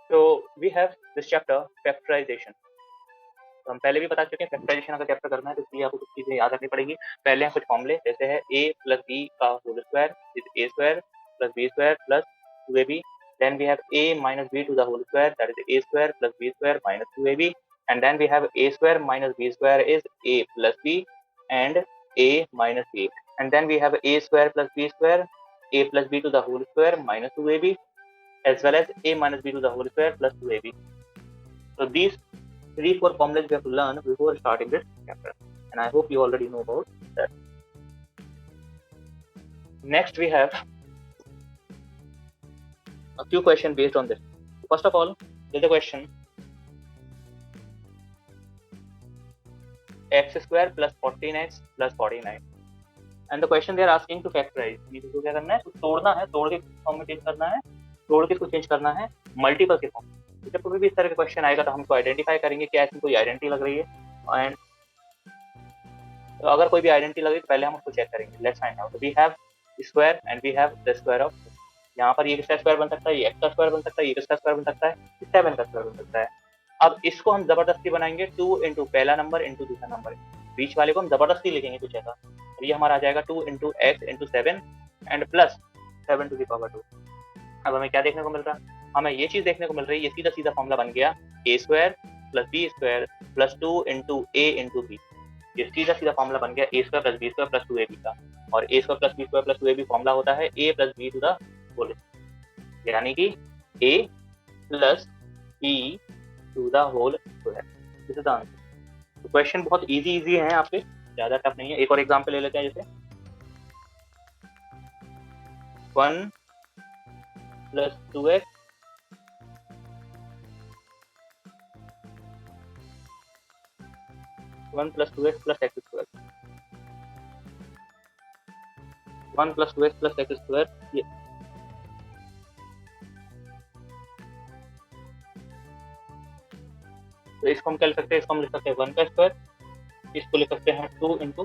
So we have this chapter factorization. तो हम पहले भी बता चुके हैं फैक्टराइजेशन अगर चैप्टर करना है तो इसलिए आपको कुछ चीजें याद रखनी पड़ेगी। पहले हैं कुछ फॉर्मूले, जैसे है a प्लस बी का whole square is a square plus b square plus 2ab. Then we have a minus b to the whole square, that is a square plus b square minus 2ab. And then we have a square minus b square is a plus b and a minus b. And then we have a square plus b square, a plus b to the whole square minus 2ab, as well as a minus b to the whole square plus 2ab. So these 3-4 formulas we have to learn before starting this chapter, and I hope you already know about that. Next we have a few questions based on this. First of all, there's a question x square plus 14x plus 49, and the question they are asking to factorize. इसको क्या करना है? तो तोड़ना है, तोड़ के form में चेंज करना है, तोड़ के इसको चेंज करना है मल्टीपल के फॉर्म। तो जब कोई भी इस तरह का क्वेश्चन आएगा तो हमको आइडेंटिफाई करेंगे क्या इसमें कोई आइडेंटिटी लग रही है, एंड तो अगर कोई भी आइडेंटिटी लगे तो पहले हम उसको चेक करेंगे। Let's find out. We have square and we have the square of, यहाँ पर ये किसका स्क्वायर बन सकता है, ये एक्स का स्क्वायर बन सकता है, ये किसका स्क्वायर बन सकता है, 7 का स्क्वायर बन सकता है। अब इसको हम जबरदस्ती बनाएंगे 2 इंटू पहला नंबर इंटू दूसरा नंबर, बीच वाले को हम जबरदस्ती लिखेंगे कुछ ऐसा, तो ये हमारा आ जाएगा 2 into X into 7 and plus 7 to the power 2। अब हमें क्या देखने को मिल रहा है, हमें ये चीज देखने को मिल रही है, ये सीधा सीधा फॉर्मूला बन गया a square plus b square plus 2 into a into b। ये सीधा सीधा फॉर्मूला बन गया a square plus b square plus 2ab का, और a square plus b square plus 2ab formula होता है a plus b to the whole, यानी कि a plus b to the whole square. This is the answer. तो question बहुत easy है आपके, ज्यादा टफ नहीं है। एक और एग्जांपल ले लेते हैं, जैसे 1 plus 2x plus 2x plus x square, 1 plus 2x plus x square. ये तो इसको हम क्या लिख सकते हैं, इसको हम लिख सकते हैं 1 का स्क्वायर, इसको लिख सकते हैं 2 into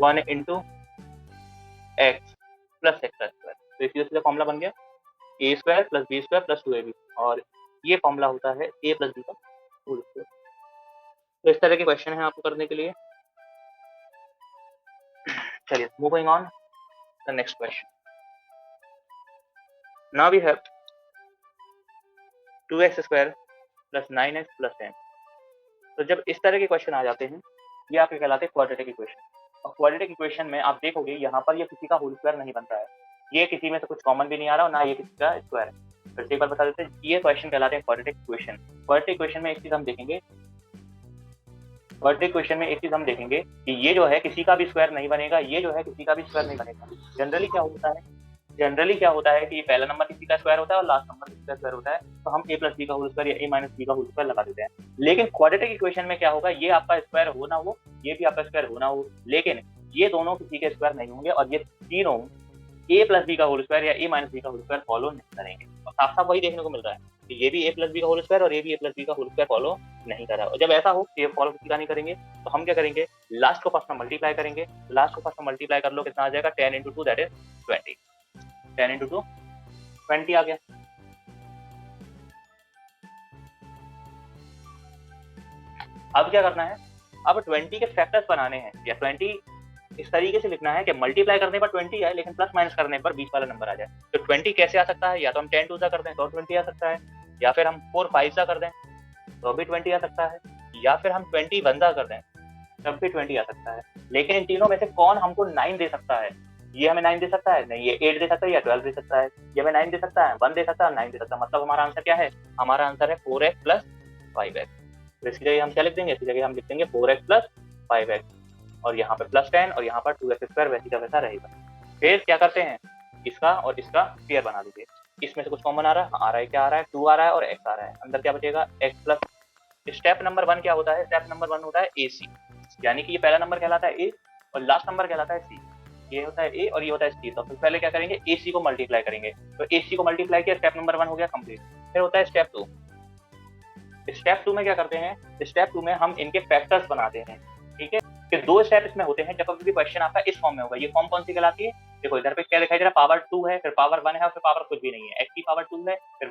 1 into x plus x का स्क्वायर। तो इसी सीधा फॉर्मूला बन गया a square plus b square plus 2ab, और ये फॉर्मूला होता है a प्लस b का होल स्क्वायर। तो इस तरह के क्वेश्चन है आपको करने के लिए। चलिए moving on the next question. Now we have 2x square plus 9x plus 10। तो जब इस तरह के क्वेश्चन आ जाते हैं, ये आपके कहलाते हैं क्वाड्रेटिक इक्वेशन। और क्वाड्रेटिक इक्वेशन में आप देखोगे यहाँ पर ये किसी का होल स्क्वायर नहीं बनता है, ये किसी में से कुछ कॉमन भी नहीं आ रहा और ना ये किसी का स्क्वायर है। फिर से एक बार बता देते हैं, ये क्वेश्चन कहलाते हैं क्वाड्रेटिक इक्वेशन। क्वाड्रेटिक इक्वेशन में एक चीज हम देखेंगे, क्वाड्रेटिक इक्वेशन में एक चीज हम देखेंगे कि ये जो है किसी का भी स्क्वायर नहीं बनेगा, ये जो है किसी का भी स्क्वायर नहीं बनेगा। जनरली क्या होता है कि पहला नंबर किसी का स्क्वायर होता है और लास्ट नंबर किसी का स्क्वायर होता है, तो हम a प्लस बी का होल स्क्वायर या a माइनस बी का होल स्क्वायर लगा देते हैं। लेकिन क्वाड्रेटिक इक्वेशन में क्या होगा, ये आपका स्क्वायर हो ना हो, ये भी आपका स्क्वायर हो ना हो, लेकिन ये दोनों किसी के स्क्वायर नहीं होंगे, और ये तीनों a प्लस बी का होल स्क्वायर या a माइनस बी का होल स्क्वायर फॉलो नहीं करेंगे। और साफ साफ वही देखने को मिल रहा है कि ये भी a प्लस बी का होल स्क्वायर और ये भी a प्लस बी का होल स्क्वायर फॉलो नहीं कर रहा है। और जब ऐसा हो कि ये फॉलो किसी का नहीं करेंगे, तो हम क्या करेंगे, लास्ट को फर्स्ट में मल्टीप्लाई करेंगे। लास्ट को फर्स्ट में मल्टीप्लाई कर लो, कितना आ जाएगा, 10 इंटू 2 दैट इज 20। 10 इंटू 2 20 आ गया। अब क्या करना है, अब 20 के फैक्टर्स बनाने हैं, या 20 इस तरीके से लिखना है कि मल्टीप्लाई करने पर 20 आए, लेकिन प्लस माइनस करने पर बीच वाला नंबर आ जाए। तो 20 कैसे आ सकता है, या तो हम 10 टू सा कर दें तो 20 आ सकता है, या फिर हम 4 5 सा कर दें तो भी 20 आ सकता है, या फिर हम 20 1 सा कर दें तब भी 20 आ सकता है। लेकिन इन तीनों में से कौन हमको 9 दे सकता है, ये हमें 9 दे सकता है नहीं, ये 8 दे सकता है या 12 दे सकता है, ये हमें 9 दे सकता है, 1 दे सकता है, 9 दे सकता है। मतलब हमारा आंसर क्या है, हमारा आंसर है 4x प्लस 5x। तो इसकी जगह हम क्या लिख देंगे, इसकी जगह हम लिख देंगे 4x प्लस 5x, और यहाँ पर प्लस 10 और यहाँ पर 2x स्क्वायर वैसी का वैसा रहेगा। फिर क्या करते हैं, इसका और इसका पेयर बना दीजिए। इसमें से कुछ कॉमन आ रहा है, क्या आ रहा है, 2 आ रहा है और x आ रहा है। अंदर क्या बचेगा, x प्लस। स्टेप नंबर 1 क्या होता है, स्टेप नंबर 1 होता है AC, यानी कि ये पहला नंबर कहलाता है A और लास्ट नंबर कहलाता है C। ये होता है A और ये होता है C। तो फिर पहले क्या करेंगे, AC को मल्टीप्लाई करेंगे। तो AC को मल्टीप्लाई किया, स्टेप नंबर 1 हो गया कंप्लीट। फिर होता है स्टेप 2। स्टेप 2 में क्या करते हैं, स्टेप 2 में हम इनके फैक्टर्स बनाते हैं। ठीक है, फिर 2 स्टेप इसमें होते हैं। जब कभी भी क्वेश्चन आपका इस फॉर्म में होगा, ये फॉर्म कौन सी कहलाती है, देखो इधर पे क्या दिखाई दे रहा है, पावर 2 है, फिर पावर 1 है और फिर पावर कुछ भी नहीं है। x की पावर 2 है, फिर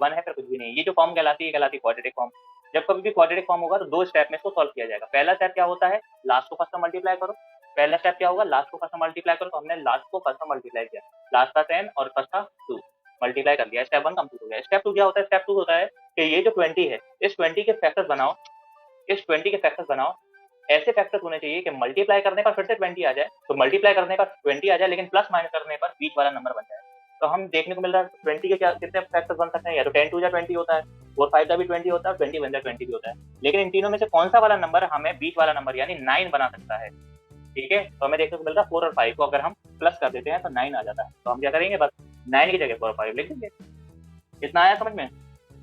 नहीं है। ये जो फॉर्म कहलाती है क्वाड्रेटिक फॉर्म। जब कभी भी क्वाड्रेटिक फॉर्म होगा तो 2 स्टेप में इसको सॉल्व किया जाएगा। पहला स्टेप क्या होता है, लास्ट को फर्स्ट में मल्टीप्लाई करो। पहला स्टेप क्या होगा, लास्ट को फर्स्ट में मल्टीप्लाई करो, तो हमने लास्ट को फर्स्ट में मल्टीप्लाई किया, लास्ट का 10 और फर्स्ट का 2 मल्टीप्लाई कर दिया। स्टेप 1 कंप्लीट हो गया। स्टेप 2 क्या होता है, स्टेप 2 होता है कि ये जो 20 है, इस 20 के फैक्टर्स बनाओ, इस 20 के फैक्टर्स बनाओ। ऐसे फैक्टर्स होने चाहिए कि मल्टीप्लाई करने पर फिर से 20 आ जाए, तो मल्टीप्लाई करने पर 20 आ जाए, लेकिन प्लस माइनस करने पर बीच वाला नंबर बन जाए। तो हम देखने को मिल रहा है 20 के क्या कितने फैक्टर्स बन सकते हैं, या तो 10 2 या 20 होता है, 4 5 का भी 20 होता है, 20 1 20 भी होता है। लेकिन इन तीनों में से कौन सा वाला नंबर हमें बीच वाला नंबर यानी 9 बना सकता है, ठीक है। तो हमें देखने को मिल रहा है 4 और 5 को अगर हम प्लस कर देते हैं तो 9 आ जाता है। तो हम क्या करेंगे, बस 9 की जगह 4 और 5 लिख देंगे। इतना आया समझ में।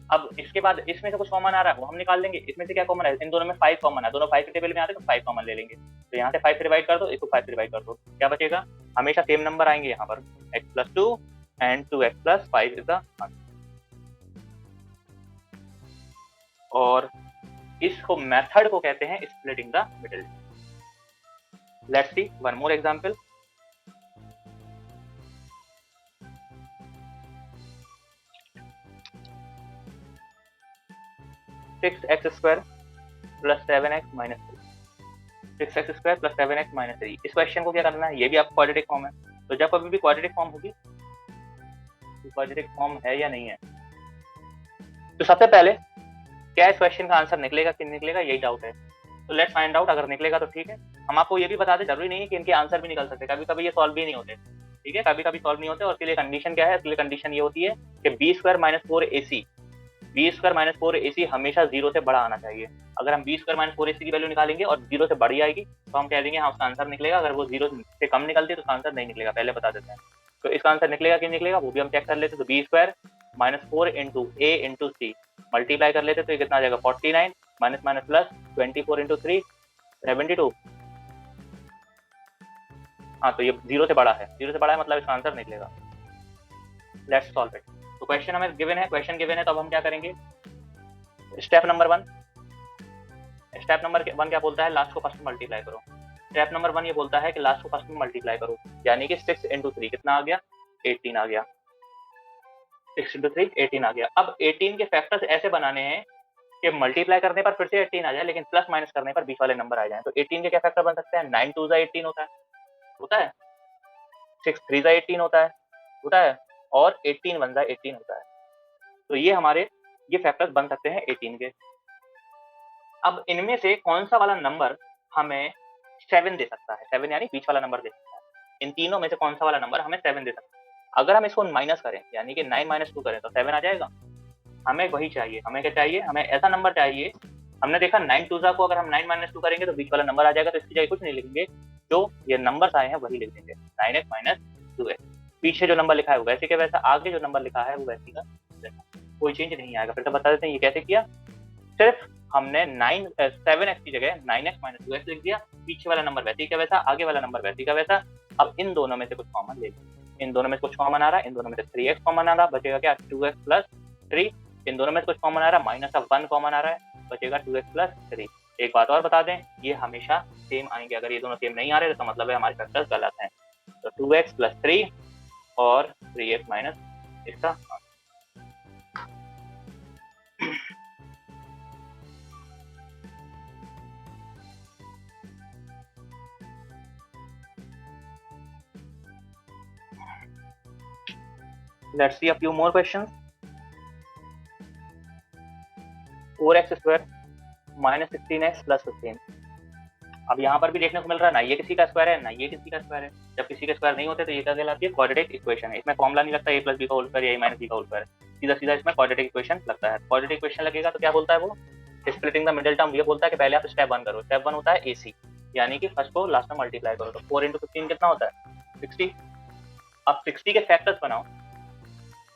अब इसके बाद इसमें से कुछ कॉमन आ रहा है वो हम निकाल लेंगे। इसमें से क्या कॉमन है, इन दोनों में 5 कॉमन है, दोनों 5 के टेबल में आते हैं तो 5 कॉमन ले लेंगे। तो यहाँ से 5 से डिवाइड कर दो, इसको 5 से डिवाइड कर दो, क्या बचेगा, हमेशा सेम नंबर आएंगे यहाँ पर, x+2 and 2x+5 is the answer. और इसको मेथड को कहते हैं splitting the middle. Let's see one more example. Six x square plus 7x minus 3, 6x square plus 7x minus 3। इस क्वेश्चन को क्या करना है, ये भी आपको क्वाड्रेटिक फॉर्म है। तो जब कभी भी क्वाड्रेटिक फॉर्म होगी, तो क्वाड्रेटिक फॉर्म है या नहीं है, तो सबसे पहले क्या इस क्वेश्चन का आंसर निकलेगा कि नहीं निकलेगा, यही डाउट है। तो लेट्स फाइंड आउट। अगर निकलेगा तो ठीक है। हम आपको ये भी बता दें, जरूरी नहीं है कि इनके आंसर भी निकल सकते, कभी कभी ये सॉल्व भी नहीं होते, ठीक है, कभी कभी सॉल्व नहीं होते। और उसके लिए कंडीशन क्या है, उसके लिए कंडीशन ये होती है कि B square minus 4ac, B square minus 4ac हमेशा 0 से बड़ा आना चाहिए। अगर हम बी स्क्वायर माइनस 4ac की वैल्यू निकालेंगे और 0 से बढ़ी आएगी तो हम कह देंगे हाँ उसका आंसर निकलेगा। अगर वो 0 से कम निकलती है तो उसका आंसर नहीं निकलेगा, पहले बता देते हैं। तो इसका आंसर निकलेगा कि निकलेगा वो भी हम चेक कर लेते। तो B square minus 4 into a into C multiply कर लेते तो ये कितना आ जाएगा 49 माइनस माइनस प्लस 24 इंटू 3 72। हाँ तो ये 0 से बड़ा है, 0 से बड़ा है मतलब इसका आंसर निकलेगा। Let's solve it. तो क्वेश्चन हमें गिवन है, क्वेश्चन गिवन है, तो अब हम क्या करेंगे, स्टेप नंबर 1। स्टेप नंबर 1 क्या बोलता है, लास्ट को फर्स्ट में मल्टीप्लाई करो। स्टेप नंबर 1 ये बोलता है कि लास्ट को फर्स्ट में मल्टीप्लाई करो, यानी कि 6 इंटू 3 कितना आ गया 18 आ गया, 6 इंटू 3 18 आ गया। अब 18 के फैक्टर्स ऐसे बनाने हैं कि मल्टीप्लाई करने पर फिर से 18 आ जाए, लेकिन प्लस माइनस करने पर बीच वाले नंबर आ जाए। तो 18 के क्या फैक्टर बन सकते हैं, 9 2 18 होता है, 6 3 18 होता है, और 18 1 18 होता है। तो ये हमारे ये फैक्टर्स बन सकते हैं 18 के। अब इनमें से कौन सा वाला नंबर हमें 7 दे सकता है, 7 यानी बीच वाला नंबर दे सकता है। इन तीनों में से कौन सा वाला नंबर हमें 7 दे सकता है। अगर हम इसको माइनस करें यानी कि 9 - 2 करें तो 7 आ जाएगा। हमें वही चाहिए, हमें क्या चाहिए, हमें ऐसा नंबर चाहिए। हमने देखा 9 2 को अगर हम 9 - 2 करेंगे तो बीच वाला नंबर आ जाएगा, तो इसकी जगह कुछ नहीं लिखेंगे, जो ये नंबर्स आए हैं वही लिख देंगे, 9x - 2x। पीछे जो नंबर लिखा है वो वैसे के वैसा, आगे जो नंबर लिखा है वो वैसे का वैसा, कोई चेंज नहीं आएगा। फिर तो बता देते हैं ये कैसे किया। सिर्फ हमने 7x की जगह 9x - 2x लिख दिया, पीछे वाला नंबर वैसे का वैसा, आगे वाला नंबर वैसे का वैसा। अब इन दोनों में से कुछ कॉमन ले लेंगे, इन दोनों में से कुछ कॉमन आ रहा है, इन दोनों में से 3x कॉमन आ रहा, बचेगा क्या 2x + 3। इन दोनों में से कुछ कॉमन आ रहा है, -1 कॉमन आ रहा है, बचेगा 2x + 3। एक बात और बता दें, ये हमेशा सेम आएंगे, अगर ये दोनों सेम नहीं आ रहे तो मतलब है हमारे फैक्टर्स गलत हैं। तो 2x + 3 और 3x - इसका Let's see a few more questions. 4x square - 16x + 15। अब यहाँ पर भी देखने को मिल रहा है ना ये किसी का स्क्वायर है ना ये किसी का स्क्वायर है। जब किसी के स्क्वायर नहीं होते तो ये क्या कहलाती है, क्वाड्रेटिक इक्वेशन है। इसमें फॉर्मूला नहीं लगता a + b का होल स्क्वायर या a - b का होल स्क्वायर, सीधा सीधा इसमें क्वाड्रेटिक इक्वेशन लगता है। क्वाड्रेटिक इक्वेशन लगेगा तो क्या बोलता है वो, स्प्लिटिंग द मिडिल टर्म। ये बोलता है कि पहले आप स्टेप 1 करो। स्टेप 1 होता है ac, यानी कि फर्स्ट को लास्ट में मल्टीप्लाई करो। तो 4 × 15 कितना होता है 60। अब 60 के फैक्टर्स बनाओ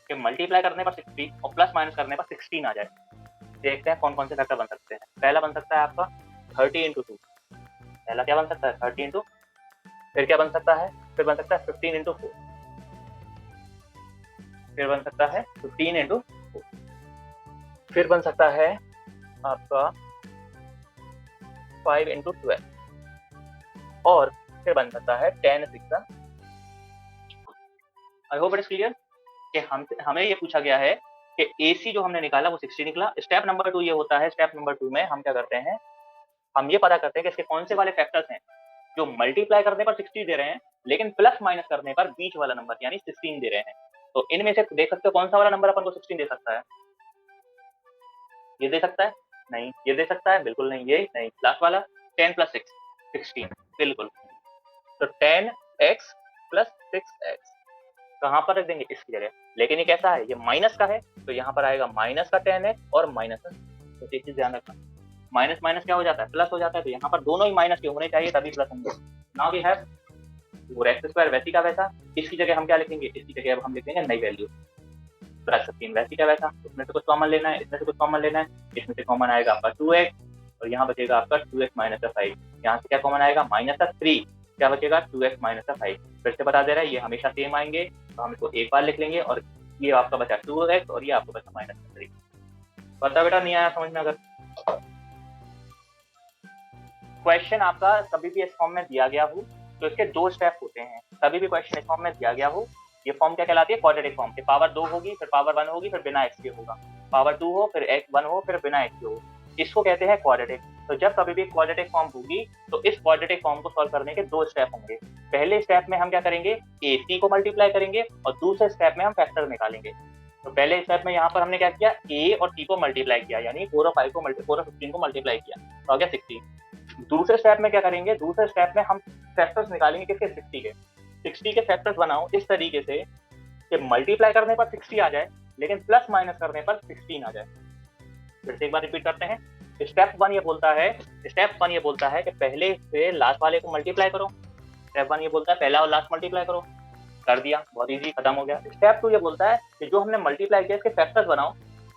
कि मल्टीप्लाई करने पर 60 और प्लस माइनस करने पर 16 आ जाए। देखते हैं कौन कौन से फैक्टर बन सकते हैं। पहला बन सकता है आपका 30 × 2। पहला क्या बन सकता है 30 × फिर क्या बन सकता है, फिर बन सकता है 15 × 4, फिर बन सकता है 15 × 4, फिर बन सकता है आपका 5 × 12, और फिर बन सकता है 10 × 6। I hope it is clear कि हमें ये पूछा गया है कि AC जो हमने निकाला वो 60 निकला। स्टेप नंबर 2 ये होता है, स्टेप नंबर 2 में हम क्या करते हैं, हम ये पता करते हैं कि इसके कौन से वाले फैक्टर्स हैं जो मल्टीप्लाई करने पर 60 दे रहे हैं लेकिन प्लस माइनस करने पर बीच वाला नंबर यानी 16 दे रहे हैं। तो इनमें से देख सकते हो कौन सा वाला नंबर अपन को 16 दे सकता है? ये दे सकता है? नहीं। ये दे सकता है? बिल्कुल नहीं। ये नहीं। लास्ट वाला 10 + 6 16 बिल्कुल। तो 10x + 6x कहाँ पर रख देंगे? इसकी जगह। लेकिन ये कैसा है? ये माइनस का है तो यहाँ पर आएगा माइनस का 10x और माइनस। तो एक चीज ध्यान रखना, माइनस माइनस क्या हो जाता है? प्लस हो जाता है। तो यहाँ पर दोनों ही माइनस के होने चाहिए तभी प्लस होंगे। नाउ वी हैव 4x² वैसी का वैसा। इसकी जगह हम क्या लिखेंगे? इसकी जगह अब हम लिखेंगे नई वैल्यू +16 वैसी का वैसा। उसमें से कुछ कॉमन लेना है, इसमें से कुछ कॉमन लेना है। इसमें से कॉमन आएगा आपका 2x और यहाँ बचेगा आपका 2x - 5। यहाँ से क्या कॉमन आएगा? -3। क्या बचेगा? 2x - 5। फिर से बता दे रहा है ये हमेशा सेम आएंगे तो हम इसको एक बार लिख लेंगे और ये आपका बचा 2x और ये आपको बचा -3। पता बेटा नहीं आया समझ में? अगर क्वेश्चन आपका कभी भी इस फॉर्म में दिया गया हो तो इसके 2 स्टेप होते हैं। कभी भी क्वेश्चन इस फॉर्म में दिया गया हो, ये फॉर्म क्या कहलाती है? Quadratic form. पावर 2 होगी, फिर पावर 1 होगी, फिर बिना x के होगा। पावर 2 हो, फिर x 1 हो, फिर बिना x के हो। इसको कहते हैं क्वाड्रेटिक। तो जब कभी भी क्वाड्रेटिक फॉर्म होगी तो इस क्वाड्रेटिक फॉर्म को सॉल्व करने के 2 स्टेप होंगे। पहले स्टेप में हम क्या करेंगे? AC को मल्टीप्लाई करेंगे और दूसरे स्टेप में हम फैक्टर निकालेंगे। तो पहले स्टेप में यहाँ पर हमने क्या किया? A और C को मल्टीप्लाई किया, यानी 4 और 15 को मल्टीप्लाई किया तो आ गया 60। दूसरे स्टेप में क्या करेंगे? दूसरे स्टेप में हम फैक्टर्स निकालेंगे किसके? 60 के फैक्टर्स बनाओ इस तरीके से कि मल्टीप्लाई करने पर 60 आ जाए लेकिन प्लस माइनस करने पर 16 आ जाए। फिर से एक बार रिपीट करते हैं। स्टेप 1 ये बोलता है कि पहले से लास्ट वाले को मल्टीप्लाई करो। स्टेप 1 ये बोलता है पहला और लास्ट मल्टीप्लाई करो। कर दिया, बहुत इजी, खत्म हो गया। स्टेप 2 ये बोलता है कि जो हमने मल्टीप्लाई किया इसके फैक्टर्स बनाओ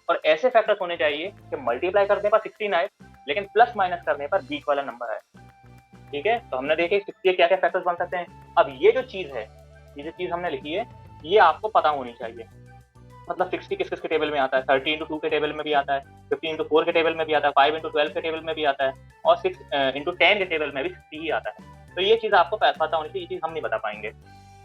और ऐसे फैक्टर्स होने चाहिए कि मल्टीप्लाई करने पर 16 आए लेकिन प्लस माइनस करने पर बीच वाला नंबर आए। ठीक है, तो हमने देखे 60 के क्या क्या फैक्टर्स बन सकते हैं। अब ये जो चीज हमने लिखी है ये आपको पता होनी चाहिए। मतलब 60 किस किस के टेबल में आता है? 30 × 2 के टेबल में भी आता है, 15 × 4 के टेबल में भी आता है, 5 × 12 के टेबल में भी आता है और 6 × 10 के टेबल में भी 60 ही आता है। तो ये चीज आपको पता होनी चाहिए। ये चीज हम नहीं बता पाएंगे।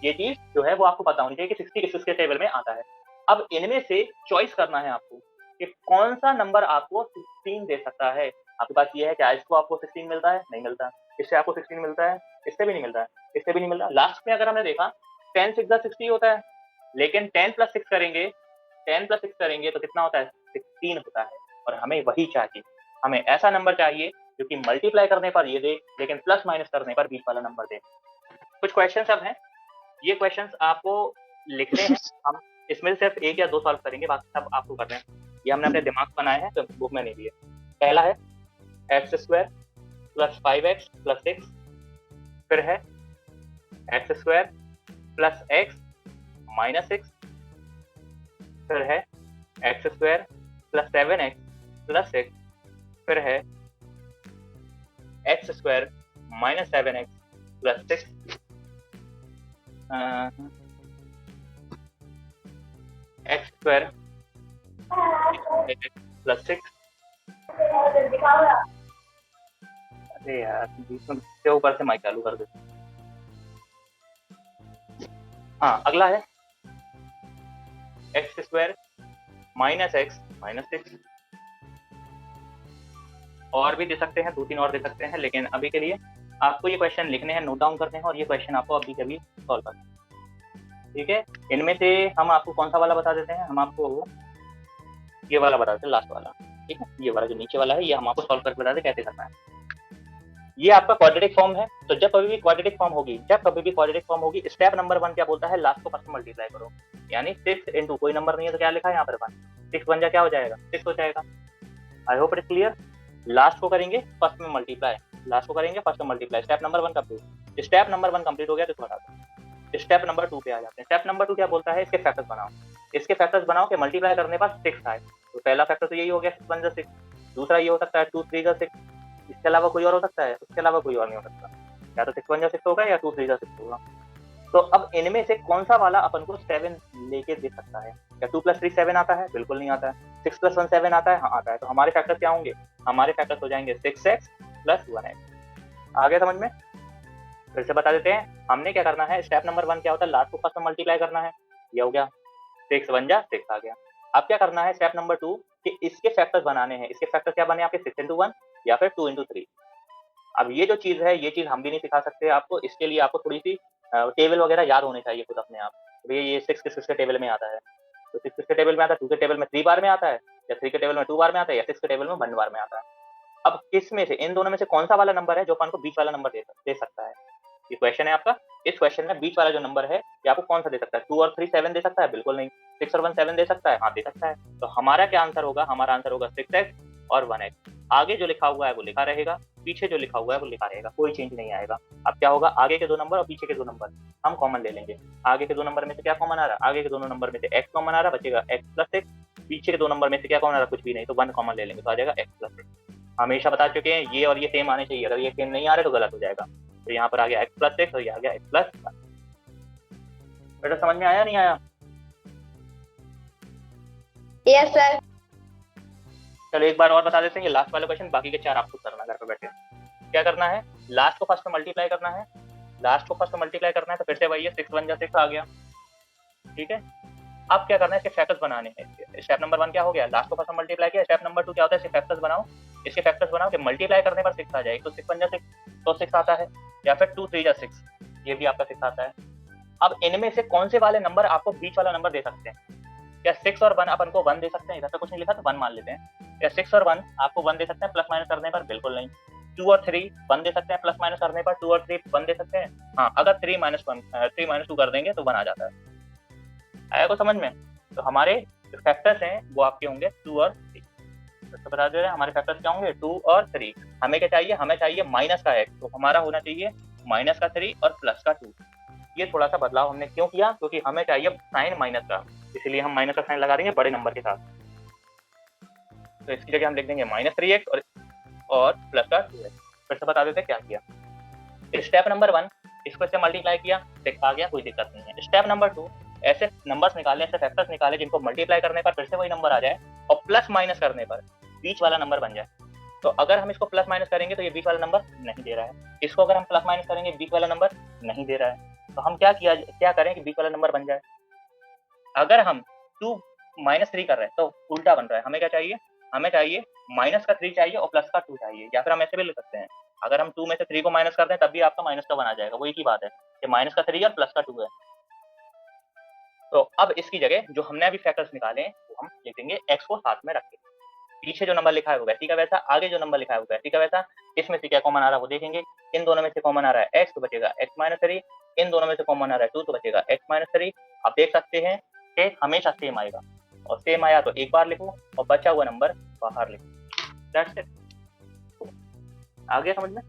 ये चीज जो है वो आपको पता होनी चाहिए कि 60 किस के टेबल में आता है। अब इनमें से चॉइस करना है आपको कि कौन सा नंबर आपको 16 दे सकता है। आपके पास ये है क्या इसको आपको 16 मिलता है? नहीं मिलता। इससे आपको 16 मिलता है? इससे भी नहीं मिलता है, इससे भी नहीं मिलता। लास्ट में अगर हमने देखा 10 × 6 = 60 होता है, लेकिन 10 + 6 करेंगे तो कितना होता है? 16 होता है। और हमें वही चाहिए, हमें ऐसा नंबर चाहिए जो कि मल्टीप्लाई करने पर ये दे लेकिन प्लस माइनस करने पर बीच वाला नंबर दे। कुछ क्वेश्चन अब हैं, ये क्वेश्चन आपको लिखने हैं। हम इसमें सिर्फ 1 या 2 सॉल्व करेंगे, बाकी सब आपको करना है। ये हमने अपने दिमाग से बनाए हैं तो बुक में नहीं दिए। पहला है x² + 5x + 6, फिर है x² + x - 6, फिर है x² + 7x + 6, फिर है x² - 7x + 6, x² + 6। अरे यार इसके ऊपर से माइक चालू कर दे। हाँ, अगला है x² - x - 6। और भी दे सकते हैं, 2-3 और दे सकते हैं, लेकिन अभी के लिए आपको ये क्वेश्चन लिखने हैं, नोट डाउन करने हैं और ये क्वेश्चन आपको अभी कभी सॉल्व करना है। ठीक है, इनमें से हम आपको कौन सा वाला बता देते हैं? हम आपको ये वाला बता देते हैं, लास्ट वाला। ठीक है, ये वाला जो नीचे वाला है ये हम आपको सॉल्व करके बता दें कैसे करना है। ये आपका क्वाड्रेटिक फॉर्म है। तो जब कभी भी क्वाड्रेटिक फॉर्म होगी, स्टेप नंबर 1 क्या बोलता है? लास्ट को फर्स्ट में मल्टीप्लाई करो, यानी 6 × कोई नंबर नहीं है तो क्या लिखा है यहाँ पर 1, 6 बन जा क्या हो जाएगा? 6 हो जाएगा। I hope it clear. Last को करेंगे फर्स्ट में multiply, step number 1 complete. Step number 1 complete हो गया तो थोड़ा स्टेप नंबर 2 पे आ जाते हैं। स्टेप नंबर 2 क्या बोलता है? इसके फैक्टर्स बनाओ कि मल्टीप्लाई करने पर 6 आए। तो पहला फैक्टर तो यही हो गया 6 × 1 = 6। दूसरा ये हो सकता है 2 × 3 = 6। इसके अलावा कोई और हो सकता है? इसके अलावा कोई और नहीं हो सकता। या तो 6 × 1 = 6 होगा या 2 × 3 = 6 होगा। तो अब इनमें से कौन सा वाला अपन को 7 लेके दे सकता है? क्या 2 + 3 7 आता है? बिल्कुल नहीं आता है। 6 + 1 7 आता है? हाँ आता है। तो हमारे फैक्टर्स क्या होंगे? हमारे फैक्टर्स हो जाएंगे 6x + 1x। आ गया समझ में? फिर से बता देते हैं हमने क्या करना है। स्टेप नंबर 1 क्या होता है? लास्ट को फर्स्ट में मल्टीप्लाई करना है। ये हो गया 6 × 1 = 6 आ गया। अब क्या करना है स्टेप नंबर 2 कि इसके फैक्टर्स बनाने हैं। इसके फैक्टर्स क्या बने आपके 6 into 1 या फिर 2 into 3। अब ये जो चीज़ है, ये चीज़ हम भी नहीं सिखा सकते आपको। इसके लिए आपको थोड़ी-सी टेबल वगैरह याद होने चाहिए खुद अपने आप। भैया ये 6 किस के टेबल में आता है, तो 6 किसके टेबल में आता है, 2 के टेबल में 3 बार में आता है, या 3 के टेबल में 2 बार में आता है, या 6 के टेबल में 1 बार में आता है। अब किस में से, इन दोनों में से कौन सा वाला नंबर है जो अपन को बीच वाला नंबर दे सकता है? ये क्वेश्चन है आपका। इस क्वेश्चन में बीच वाला जो नंबर है ये आपको कौन सा दे सकता है? 2 और 3 7 दे सकता है? बिल्कुल नहीं। 6 और 1 7 दे सकता है? हाँ, दे सकता है। तो हमारा क्या आंसर होगा? हमारा आंसर होगा 6x और 1x। आगे जो लिखा हुआ है वो लिखा रहेगा, पीछे जो लिखा हुआ है वो लिखा रहेगा, कोई चेंज नहीं आएगा। अब क्या होगा, आगे के 2 नंबर और पीछे के 2 नंबर हम कॉमन ले लेंगे। आगे के 2 नंबर में से क्या कॉमन आ रहा है? आगे के दोनों नंबर में से x कॉमन आ रहा है, बचेगा x प्लस x। पीछे के 2 नंबर में से क्या कॉमन आ रहा है? कुछ भी नहीं, तो 1 कॉमन ले लेंगे तो आ जाएगा x प्लस x। हमेशा बता चुके हैं ये और ये सेम आने चाहिए, अगर ये सेम नहीं आ रहे तो गलत हो जाएगा। तो यहाँ पर आ गया x प्लस x और ये आ गया x प्लस 1। बेटा समझ में आया नहीं आया? Yes sir. चलो एक बार और बता देते हैं, ये लास्ट वाला क्वेश्चन, बाकी के 4 आप खुद करना घर पे बैठे। क्या करना है, लास्ट को फर्स्ट में मल्टीप्लाई करना है। लास्ट को फर्स्ट में मल्टीप्लाई करना है तो फिर से वही है, 6 1 जा 6 आ गया, ठीक है। अब क्या करना है, इसके फैक्टर्स बनाने हैं। स्टेप नंबर 1 क्या हो गया, लास्ट को फर्स्ट में मल्टीप्लाई किया। स्टेप नंबर 2 क्या होता है, इसके फैक्टर्स बनाओ। इसके फैक्टर्स बनाओ कि मल्टीप्लाई करने पर 6 आ जाए। तो 6 1 जा 6 तो 6 आता है, या फिर 2 3 जा 6 ये भी आपका 6 आता है। अब इनमें से कौन से वाले नंबर आपको बीच वाला नंबर दे सकते हैं? क्या 6 और 1 अपन को 1 दे सकते हैं? इधर पे कुछ नहीं लिखा तो 1 मान लेते हैं। क्या 6 और 1 आपको 1 दे सकते हैं प्लस माइनस करने पर? बिल्कुल नहीं। 2 और 3 1 दे सकते हैं प्लस माइनस करने पर? 2 और 3 1 दे सकते हैं? हाँ, अगर 3 माइनस 2 कर देंगे तो 1 आ जाता है। आया को समझ में? तो हमारे जो फैक्टर्स हैं वो आपके होंगे 2 और 3। तो बता दे रहे हैं हमारे फैक्टर्स क्या होंगे, 2 और 3। हमें क्या चाहिए, हमें चाहिए माइनस का x, तो हमारा होना चाहिए माइनस का 3 और प्लस का 2। ये थोड़ा सा बदलाव हमने क्यों किया, क्योंकि हमें चाहिए साइन माइनस का, इसलिए हम माइनस का साइन लगा देंगे बड़े नंबर के साथ। तो इसकी जगह हम लिख देंगे माइनस 3x और प्लस का 2x। फिर से बता देते हैं क्या किया। स्टेप नंबर 1 इसको इससे मल्टीप्लाई किया, 6 आ गया, कोई दिक्कत नहीं है। स्टेप नंबर 2 ऐसे नंबर्स निकाले, ऐसे फैक्टर्स निकाले जिनको मल्टीप्लाई करने पर फिर से वही नंबर आ जाए और प्लस माइनस करने पर बीच वाला नंबर बन जाए। तो अगर हम इसको प्लस माइनस करेंगे तो ये बीच वाला नंबर नहीं दे रहा है, इसको अगर हम प्लस माइनस करेंगे बीच वाला नंबर नहीं दे रहा है। तो हम क्या करें कि बीच वाला नंबर बन जाए। अगर हम 2 माइनस 3 कर रहे हैं तो उल्टा बन रहा है। हमें क्या चाहिए, हमें चाहिए माइनस का 3 चाहिए और प्लस का 2 चाहिए, या फिर हम ऐसे भी लिख सकते हैं, अगर हम 2 में से 3 को माइनस करते हैं तब भी आपका माइनस का 1 आ जाएगा। वही की बात है कि माइनस का 3 और प्लस का 2 है। तो अब इसकी जगह जो हमने अभी फैक्टर्स निकाले हैं वो हम लिख देंगे x को साथ में रख के। पीछे जो नंबर लिखा है वो वैसी का वैसा, आगे जो नंबर लिखा है वो वैसी का वैसा। इसमें से क्या कॉमन आ रहा है वो देखेंगे। इन दोनों में से कॉमन आ रहा है x तो बचेगा x माइनस 3। इन दोनों में से कॉमन आ रहा है 2 तो बचेगा x माइनस 3। आप देख सकते हैं कि हमेशा सेम आएगा, और सेम आया तो एक बार लिखो और बचा हुआ नंबर बाहर लिखो। That's it. आ गया समझ में?